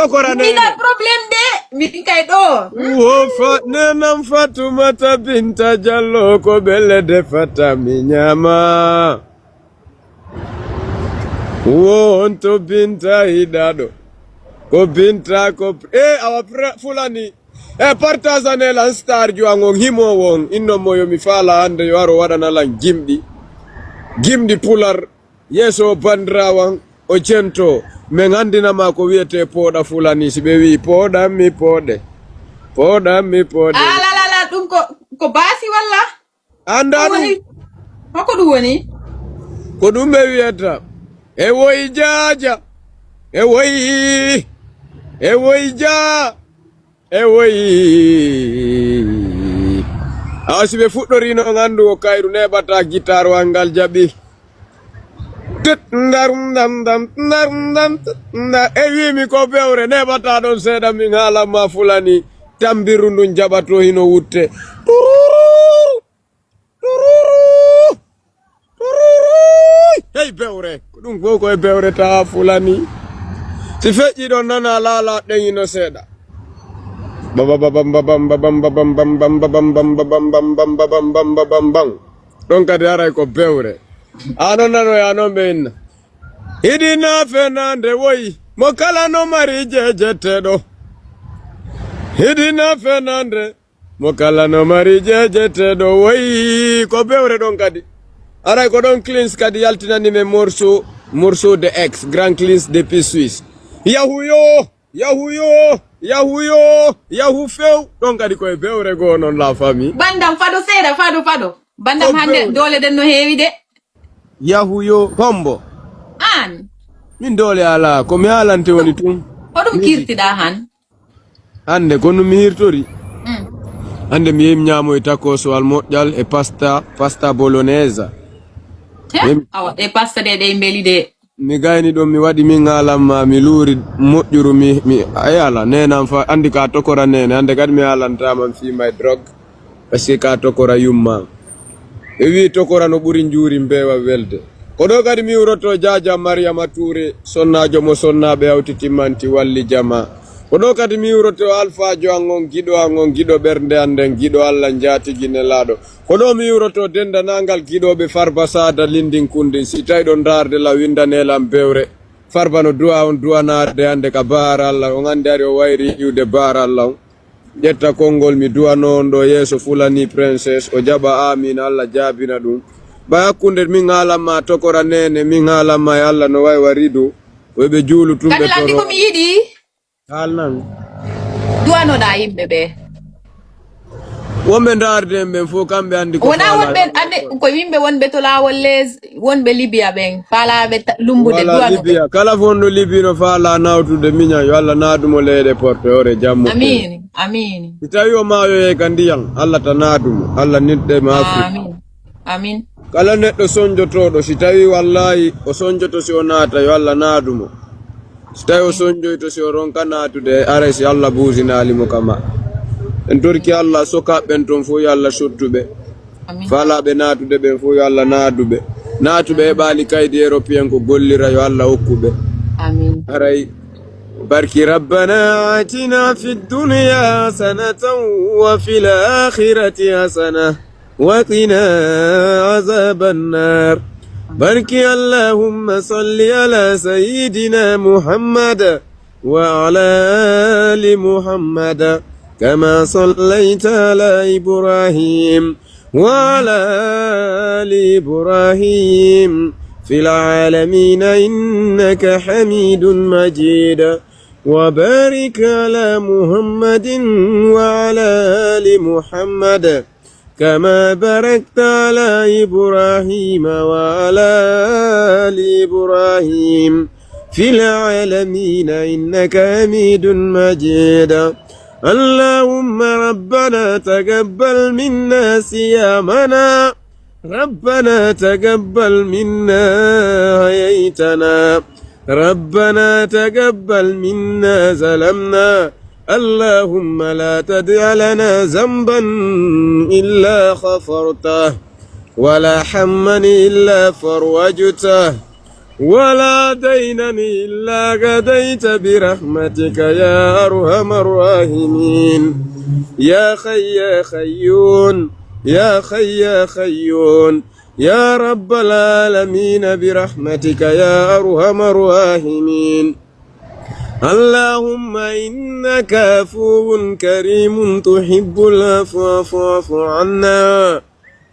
tokora nene. Mina problem de. Mi kay do. Wofa nenam Fatumata binta Jallo ko belle de fata minyama. Wonto binta hidado. Ko binta ko awa fulani. Partazane lan star juango himo won inno moyo mi fala ande yaro wadana lan gimdi pular yeso bandrawan o cento men andina ma ko wiete poda fulani sibe wi poda mi pode la dum ko basi walla anda ko du woni ko dum be wieta e woy jaaja e woy asibe fuddorino ngandu o kayru nebata guitar wangal jabi mi ko bewre nebata don seda min hala ma fulani tambiru ndun jabato hino wutte hey bewre dum ko e bewre ta fulani si feji don nana lala den hino seda don kadi aray ko bewre anonano ya no men hidina fenande woy mo kala no mari jejetedo hidina fenande mo kala no mari jejetedo woy ko bewre don kadi aray ko don cleans kadi yaltinani me morceau de X grand cleans depuis Suisse yahu few don kadi ko bewre go non la famille bandam fado seda fado bandam hande dole den no heewi de yahuyo hombo an min dole ala ko mi alante woni tum hodum kirtida han ande ko no mi hirtori ande mi yim nyamo e tacoso al moƴƴal e pasta bolognese awa e pasta de mbeli de mi gayni do mi wadi min alamma mi luri moƴƴuru mi ayala nenam fa andi ka tokora nene ande kadi mi alantama fi my drug parce que ka tokora yumma e wi tokora no buri njuri mbewa welde ko do kadi mi uroto jaja Mariama Touré sonnajo mo sonnabe awtitimmanti walli jama ko do kadi mi uroto Alpha Jo angon gido bernde anden gido Allah njatigi nelado ko do mi uroto dendanangal gidobe Farba Sada lindin kundin si tay don darde la windanelam bewre Farba no duwa on duwanarde ande ka bara Allah on ande ari o wayri yude bara Allah jetta kongol mi duwa non do yeso fulani princess o jaba amin Allah jabina dum ba hakkunde min alama tokora nene min alama Allah no way waridu webe julu tumbe toro kadi ko mi yidi halnan duwa no da yimbe be wonbe darde men fo kambe andi ko wona wonbe ande ko yimbe wonbe to lawol les wonbe Libya ben fala be lumbude duwa no Libya kala fondo Libino fala nawtude minya yo Allah nadumo leede porte ore jammu amin itawi o maayo e kandiyam Allah tanadumo Allah nidde ma amin kala neddo sonjotodo si tawi wallahi o sonjoto si o naata yo Allah nadumo si tawi o sonjoyto si o ronka natude are si Allah buusinali mo kama en torki Allah soka ben ton fo yo Allah sottube fala be natude ben fo yo Allah natube e bali kaydi européen ko gollira yo Allah hokkube amin aray barki rabbana atina fid dunya sanatan wa fil akhirati hasana wa qina azaban nar barki allahumma salli ala sayyidina muhammad wa ala ali muhammad كما صليت على إبراهيم وعلى آل إبراهيم في العالمين إنك حميد مجيد وبارك على محمد وعلى آل محمد كما باركت على إبراهيم وعلى آل إبراهيم في العالمين إنك حميد مجيد اللهم ربنا تقبل منا صيامنا ربنا تقبل منا حييتنا ربنا تقبل منا ظلمنا اللهم لا تدع لنا ذنبا إلا غفرته ولا حما إلا فرجته ولا دينا إلا قضيت برحمتك يا أرحم الراحمين يا خي يا خيون يا خي يا خيون يا رب العالمين برحمتك يا أرحم الراحمين اللهم إنك عفو كريم تحب العفو فاعف عنا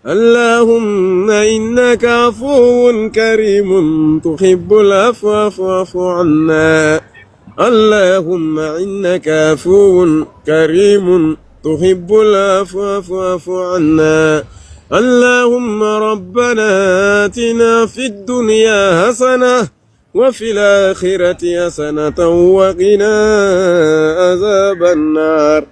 اللهم إنك عفو كريم تحب العفو فاعف عنا اللهم إنك عفو كريم تحب العفو فاعف عنا اللهم ربنا آتنا في الدنيا حسنة وفي الآخرة حسنة وقنا عذاب النار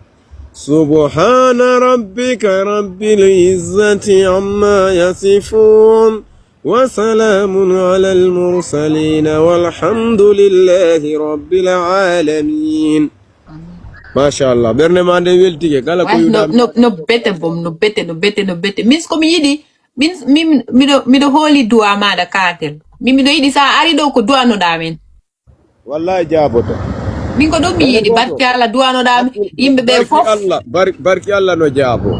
سبحان ربك رب العزة عما يصفون وسلام على المرسلين والحمد لله رب العالمين ما شاء الله برنامج ما ندي ويلتي كلا كل no bete means ko mi yidi means mi do holy dua ma da katel mi do yidi sa ari do ko dua no damen wallahi jaboto min ko do mi yidi barki Allah dua no dam yimbe be fof Allah barki Allah no jabo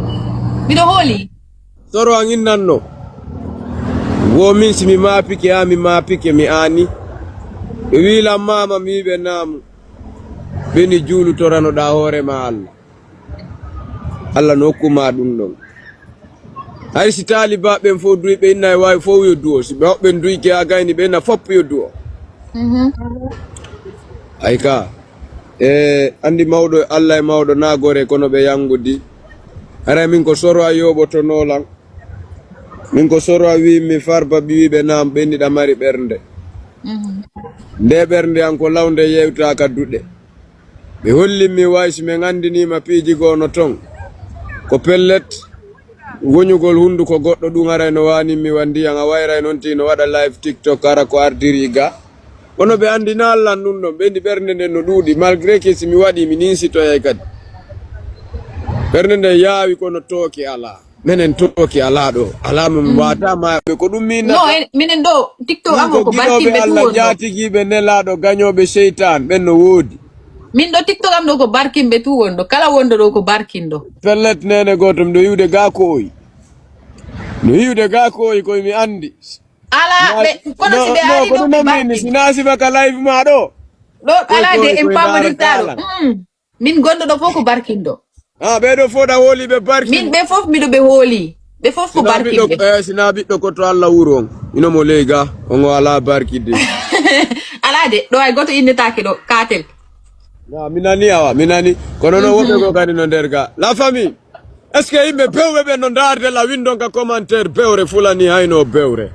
mi do holy soro angin nanno wo min simi ma pike mi ani wila mama mi be namu beni julu torano da hore ma Allah no kuma dum don hay si taliba ben fo duy be nay way fo yo duo si be duy ke agayni be na fop yo duo ayka andi mawdo Allah e mawdo nagore kono be yangudi ara min ko soro ayobo to nolan min ko soro wi mi farba bi be nam bendi da mari bernde nde bernde an ko lawnde yewta ka dudde be holli mi waysi me ngandini ma piji gono ton ko pellet wonyugol hundu ko goddo dum ara no wani mi wandi an wayra non tino wada live TikTok ara ko ardiri ga wono be andina Allah nunno bendi bernde den no dudi malgré que si mi wadi mi ninsi to yay kadi bernde den yaawi kono toki ala menen toki ala do ala mum wata ma be ko dum min no minen do TikTok amo ko barki be Allah jatigi be nelado ganyobe sheitan ben no wodi min do TikTok am do ko barkimbe tu wondo kala wondo do ko barkindo pellet nene gotum do yude ga ko oy no yude ga ko oy ko mi andi ala be kono si be ari do ko min sinasi baka live ma do ala de empowerment talo min gondo do foko barkindo be do foda woli be barki min be fof mi do be holi be fof ko barkinde sina biddo ko to Allah wuro ino mo lega on wala barkide ala de do ay goto inde take do katel na minani kono no wobe ko kadi no derga la famille est-ce que imbe bewbe be no ndarde la windo ka commentaire bewre fulani hayno bewre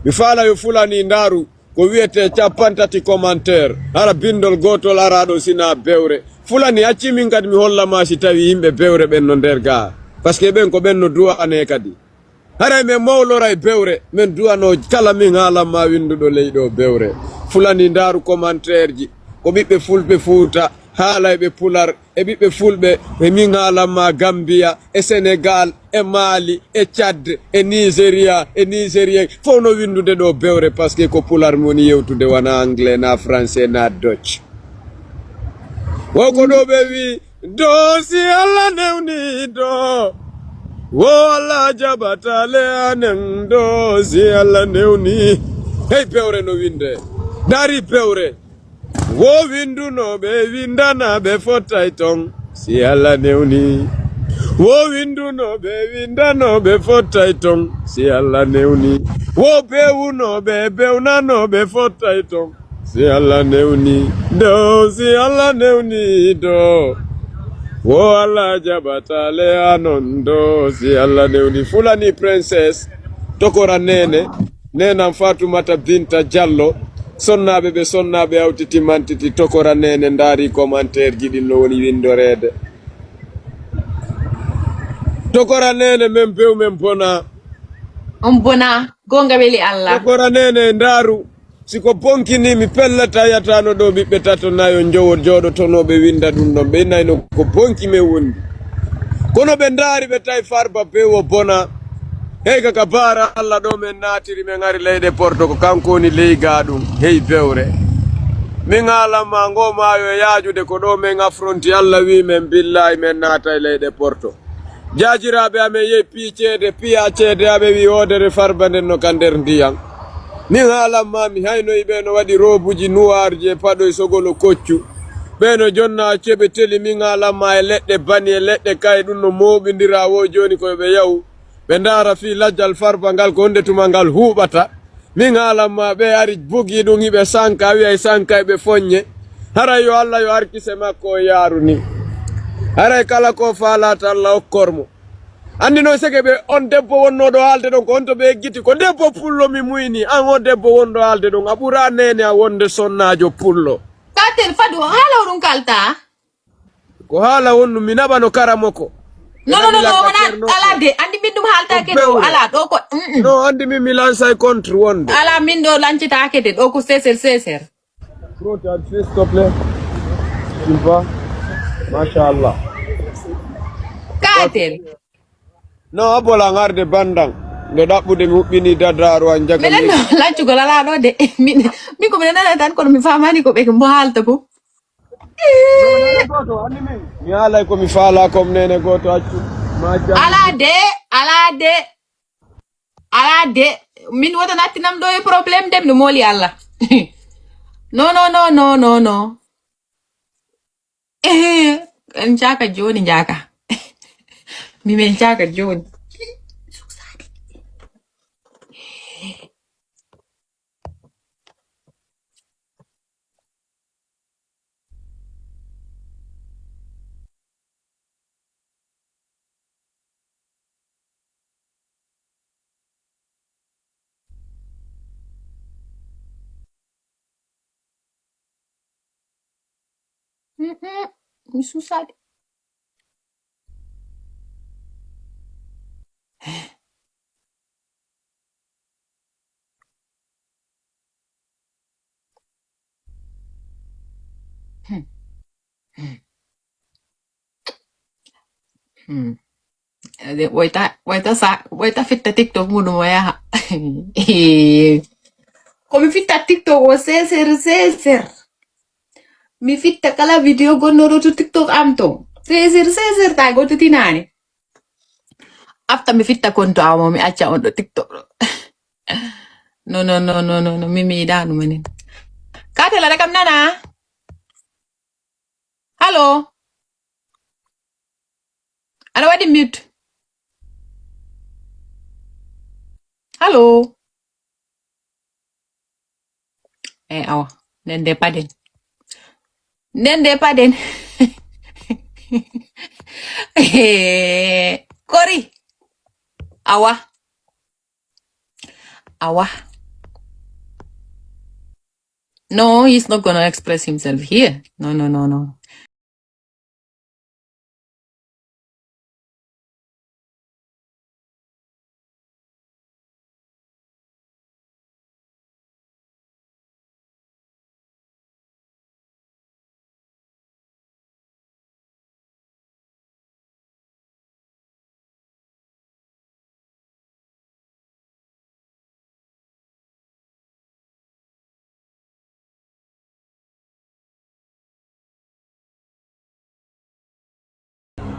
mi fala yo fulani ndaru ko wiete capantati commentaire ara bindol gotol arado sina bewre fulani acci min kadi mi holla ma si tawi imbe bewre ben no derga parce que ben ko ben no duwa ane kadi hara me mawlora e bewre men duwa no kala min hala ma windudo leydo bewre fulani ndaru commentaire ji ko bibbe fulbe fuuta haala be pular e bibbe fulbe e min hala ma Gambia e Senegal e Mali e Chad e Nigeria fo no windude do bewre parce que ko pular moni yewtude wana anglais na français na dutch woko do be wi do si alla newni do wo alla jabatale anen do si alla newni hey bewre no winde dari bewre wo windu no be windana be fotay ton si alla newni wo windu no be windano be fotay ton si alla newni wo bewu no be bewna no be fotay ton si alla newni do si alla newni do wo alla jabatale anon do si alla newni fulani princess tokora nene nena Fatumata Binta Jallo sonnabe be sonnabe awtiti mantiti tokora nene ndari commentaire gidi no woni windorede tokora nene men bew men bona on bona gonga weli Allah tokora nene ndaru siko bonkini mi pellata yatano do bibbe tato nayo njowo jodo tonobe winda dum no be nayno ko bonki me wondi kono be ndari be tay farba bewo bona Heyga ka bara Allah do men natiri men ngari leyde Porto ko kanko ni leyga dum hey bewre min alama ngo mayo yaajude ko do men affronti Allah wi men billahi men nata leyde Porto jajirabe ame ye piccede piya cede abe wi odere farbande no kander ndiyam min alama mi hayno ibe no wadi robuji nuarje pado sogolo koccu beno jonna cebe teli min alama e ledde bani e ledde kay dum no mobindira wo joni ko be yaw be ndara fi lajjal farba ngal ko onde tuma ngal huubata min alama be ari bugi dum ibe sanka wi ay sanka be fonye hara yo Allah yo arkise makko yaruni hara kala ko falata Allah okkormo andi no sege be on debbo wonno do halde don ko on to be giti ko debbo pullo mi muyni an o debbo wondo halde don abura nene a wonde sonnajo pullo katel fadu hala urun kalta ko hala wonnu mi nabano karamoko no ala de andi min dum halta ke do ala do ko no andi mi lansay contre wonde ala min do lancita ke de do ko seser prota s'il te plaît Silva mashallah katel no abola ngarde bandang de dabbude mi hubbini dadaro an jaga melen lancu go lala do de mi ko menen tan ko mi famani ko be ko mo halta ko mi ala ko mi fala kom nene goto accu ala de min wota natinam do e problème dem no moli alla no en jaka joni jaka mi men jaka joni mi susah Waita fitta TikTok munu ya. Come fitta TikTok o seser. Mi fitta kala video gonoro tu TikTok amto. Seser ta go tu tinani. After mi fitta konto amo mi acca on do TikTok. No. Mi danu menen. Kate la rekam nana. Hello. Ana wadi mute. Hello. Awa. Nende paden. Kori. Awa. No, he's not gonna express himself here. No.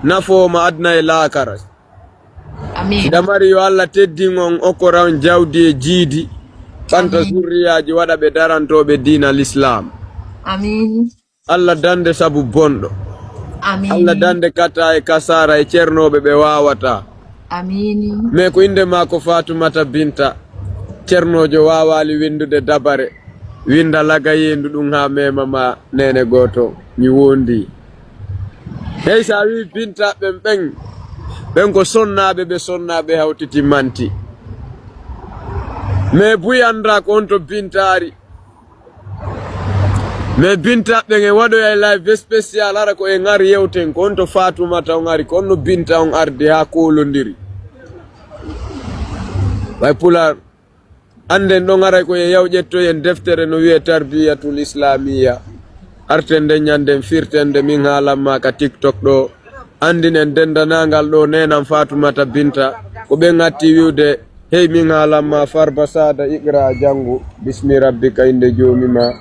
nafo ma adna e laakara Amin. damari yo Allah teddingon okoran jawdi e jiidi banta zurriyaji wada be darantobe diina l'islam. Amin. Allah dande sabu bondo. Amin. Allah dande kata e kasara e cernobe be wawata. Amin. Me ko inde mako Fatumata Binta cernojo wawali windude dabare winda laga yendu dum ha mema ma nene goto mi wondi. Hey sa wi Binta ben ko sonnabe hawtiti manti me buyandra ko onto Bintari me Binta e wado ya live special ara ko e ngari yewten ko onto Fatumata ngari ko no Binta on arde ha kolondiri bay pula anden do ngara ko e yawjetto en deftere no wiye tarbiyatul islamiyya artende nyanden firtende min halamma ka TikTok do andinen dendanangal do nenam Fatumata Binta ko ɓe ngatti wiwde hey min haalanma Farba Sada iqra janngu bismi rabbika inde joomima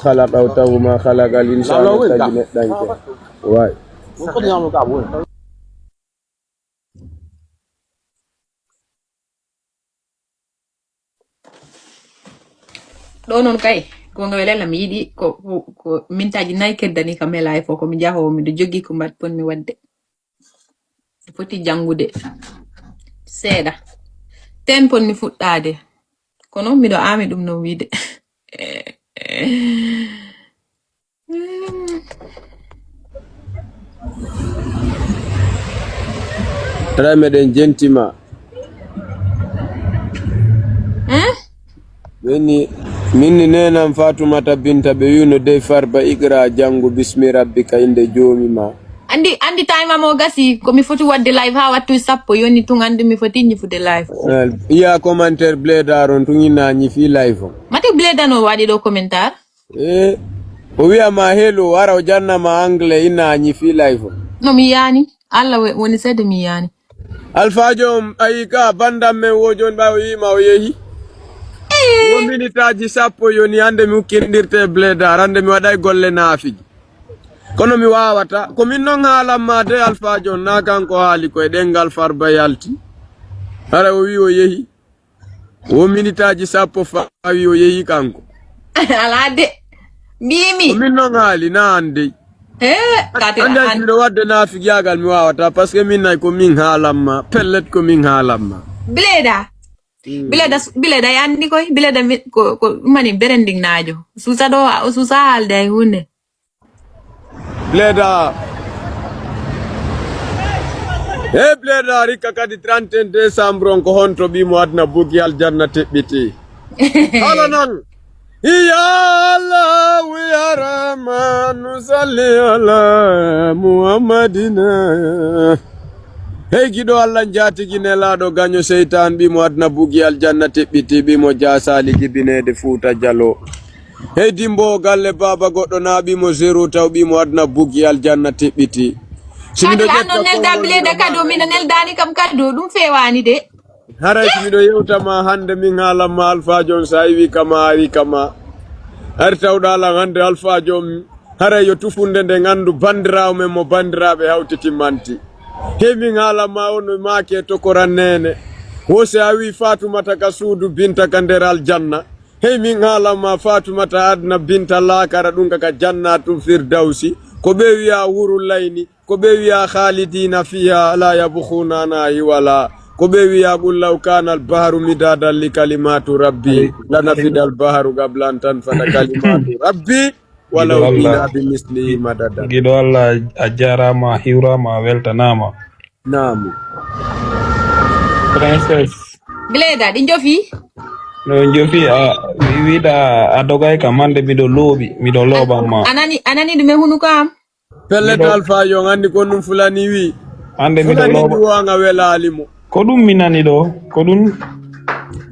halaqaw tawma halaqal insana tagi neɗɗanke way ɗo noon kay gonga welela mi yiɗi ko mintaji 4 keddani kam hela fo ko mi jahowo miɗo joggi ko mbat pon mi wadde mi foti jangude seeɗa ten pon mi fuɗɗade kono miɗo ami ɗum no wiide tara meɗen jentima minni nenam Fatumata Binta ɓe wino dey Farba iqra janngu bismi rabbika inde joomima andi time mo gasi ko mi foti wadde live ha wattu sappo yoni tun andi mi foti ñifude live iya commentaire Bleda ron tun ina ñifi live o mati Bleda no waɗi ɗo commentaire o wiyama hello wara o jannama anglais ina ñifi live o no mi yani Allah woni seede mi yani Alphajo ayi ka bandam men wojon ɓawo yima o yehi yo minitaji sappo yoni hande mi hukkindirte Bleda hande mi waɗay golle naafiji kono mi wawata ko min non haalanma de Alphajo na kanko haali koye ɗengal Farba yalti hara o wi o yehi o minitaji sappo fawi o yehi kanko ala de mbimi ko min non haali na andey ande miɗo wadde naafiji yagal mi wawata par ce que min nayi ko min haalanma pellet ko min haalanma Bleda yandi koy Bleda ko mani berending najo susa do susa halde ay hunde Bleda Bleda rikka kadi 31 décembre on ko honto ɓimo adna bugi aljanna teɓɓiti hala nan ya Allah ya Rahman salli ala Muhammadina hey giɗo Allah jatigi nelaɗo gaño seytan ɓimo adna bugi aljanna teɓɓiti ɓimo jasali jibinede Fouta Diallo hey dimbo galle baba goɗɗo na ɓimo 0 taw ɓimo adna bugi aljanna teɓɓiti simiɗo ƴetta nelda Bleda kado miɗo neldani kam kado ɗum fewani de haray simiɗo yewtama hande min haalanma Alphajon sa wi kama ari kama ari tawɗalan hande Alphajon haray yo tufunde nde gandu bandirawo men mo bandiraɓe hawtitimmanti hemin haalanma ono maake tokoran nene wose a wi Fatumata ka suudu Binta ka nder aljanna hey min haalanma Fatumata adna Binta lakara ɗum kaka jannatum firdausi ko ɓe wiya wuru layni ko ɓe wiya khalidina fiha la yabkhuna nahi wala ko ɓe wiya qul law kana albahru midadan li kalimatu rabbi lanafida albaharu qabla an tanfada kalimatu rabbi walaw ina bimislihi madada giɗo Allah a jarama hiwrama a weltanama namu princess Bleda ɗi jofi no jofi a wiɗa a dogay kam hande miɗo looɓi miɗo looɓanma anani ɗume hunuko am pellet Alphajo andi ko ɗum fulani wi hande miɗo looɓa wonga welalimo ko ɗum mi nani ɗo ko ɗum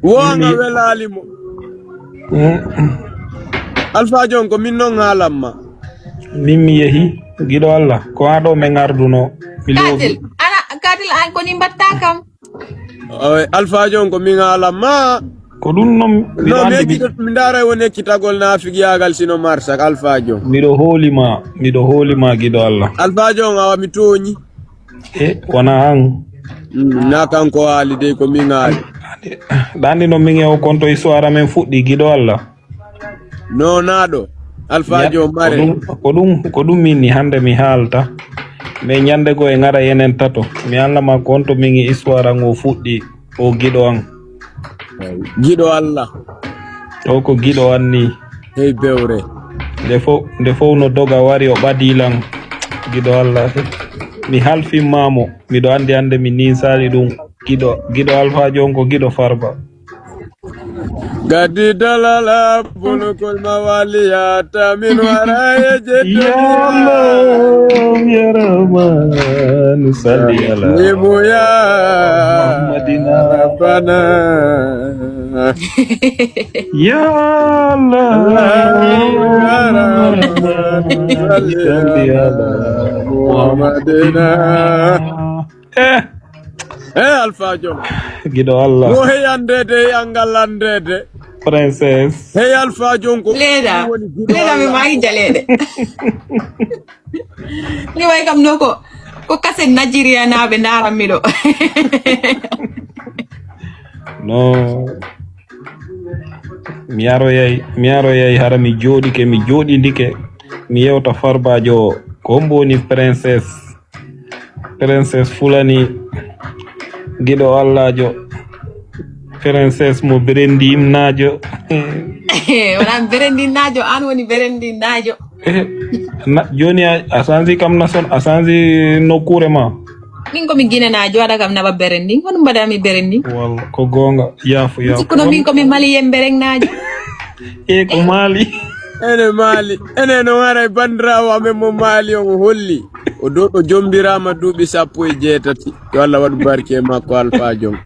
wonga welalimo Alphajo ko min non haalanma min mi yehi giɗo Allah ko ha ɗo min arduno mi looɓi katil an koni mbatta kam Alphajo ko min haalanma ko ɗum non mi daara woni ekkitagol naafigi yagal sino marsak Alphajo miɗo hoolima giɗo Allah Alphajo awa mi tooñi wona an na kanko haali dey ko min haali ɗandi no min ewo konto histoire amen fuɗɗi giɗo Allah no naɗo Alphajo mare ko ɗum minni hande mi haalta mais ñande go e ngara yenen tato mi allama konto min e histoire an o fuɗɗi o giɗo an giɗo Allah o ko giɗo an ni hey bewre nde fof no doga wari o ɓadilan giɗo Allah mi halfimmamo miɗo andi hande mi ninsali ɗum giɗo Alphajo on ko giɗo Farba gadi dalala bulukul mawaliyata min waraye ya Rahman salli ala Muhammadiya Rabbana ya Allah salli ala Muhammadina Alpha Jong gido Allah mo heyandede yangallandede princess hey Alpha Jong ko Leda mi magi jalede ni way kam noko ko kase Nigeria na be ndara mido no mi yaro yay hara mi jodi ndike mi yewta Farbajo ko mboni princess fulani gido Allah jo princess mo berendi imnajo wala berendi najo an woni berendi najo joni asanzi kam nason asanzi nokure ma min ko mi gine najo ada kam na ba berendi hono mbada mi berendi wal ko gonga yafu ko min ko mi mali yembereng najo e ko mali ene no wara bandirawo amen mo Mali on holli o do o jombirama duuɓi 17 yo Allah waɗu barke makko Alpha Jong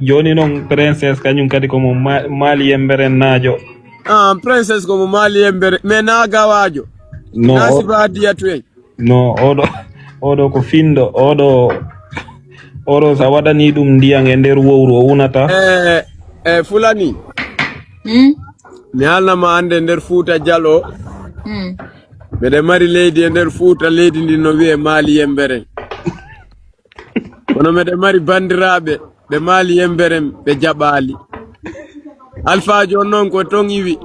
joni non princess kanyum kadi ko mo Mali yemberen najo princess ko mo Mali yembere me na gawajo no nasibadiya to en no odo ko findo odo sa wadani dum ndiyam e nder wowru o wunata fulani mi halnama ande nder Fuuta Jallo mbeɗe mari leydi e nder Fuuta leydi ndi no wiye Mali yemberen kono mbeɗe mari bandiraɓe ɓe Mali yemberen ɓe jaɓali Alpha Jong noon ko ton iwi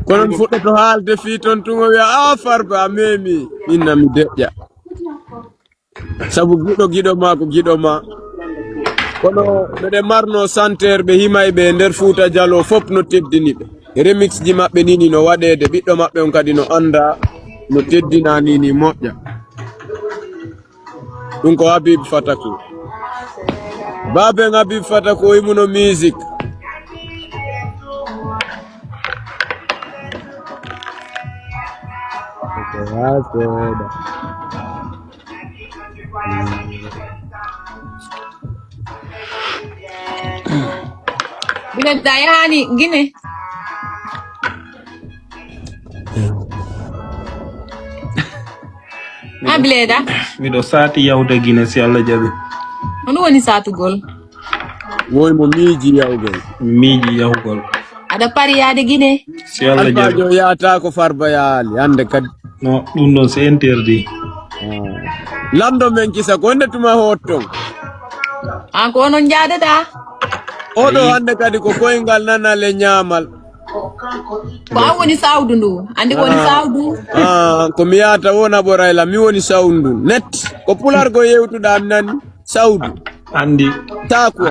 kono fuɗɗoto haalde fi ton tungo wiya Farba a memi minna mi deƴƴa sabu giɗo ma ko giɗo ma kono mbeɗe marno santere ɓe himayɓe e nder Fuuta Jallo fop no teddini ɓe remix ji maɓɓe nini no waɗede ɓiɗɗo maɓɓe on kadi no anda no teddina nini moƴƴa ɗum ko Habib Fatako baben Habib Fatako imuno music Bila dayani gine Ableda mido sati yawde Guinée si Allah jabi ono woni satugol woy mo miiji yahugol ada pari yaade Guinée si Allah jabi Alpha Jong yaata ko Farba yaali hande kadi no dum don c'est interdit lando men kisa ko nde tuma hotton ko onon jaadata oɗo hande kadi ko koyngal nanale ñaamal ko an woni sawdu ndu andi ko woni sawdu ko mi yata wona ɓorayla mi woni sawdu net ko pulargo yewtuɗa mi nani sawdu andi taku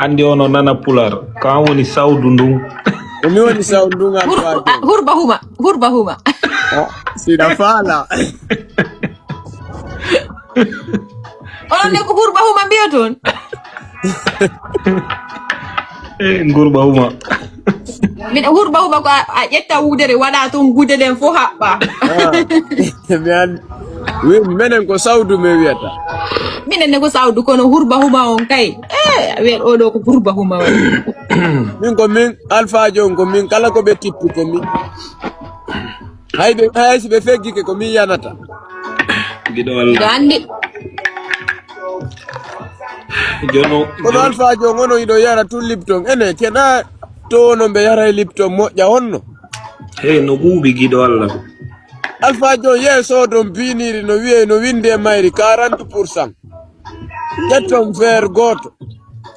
andi ono nana pular ko an woni sawdu ndu ko mi woni sawdu ndu ngal hurba huma sida faala onon ne ko hurba huma mbiya toon ngurba huma min hurba huma ko a ƴetta wudere waɗa toon gude den fo haɓɓa mi menen ko sawdu mi wiyata minen ne ko sawdu kono hurba huma on kay a wiyat oɗo ko hurba huma waɗi min ko min Alpha Jong ko min kala ko ɓe tippi ko min haysi ɓe feggike ko min yanata giɗo Allah andi kono Alpha Jong ono iɗo yara tun Lipton ene keɗa to ono ɓe yara Lipton moƴƴa honno no ɓuuɓi giɗo Allah Alpha Jong yeeso ɗon biniri no wiye no windi e mayri 40% ƴetton verre goto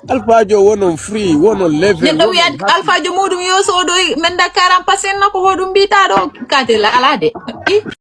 Alpha Jong wonon free wonon level neɗɗo wiya Alpha Jong muɗum yo soɗo men da 40% nako hoɗum mbita ɗo katela ala de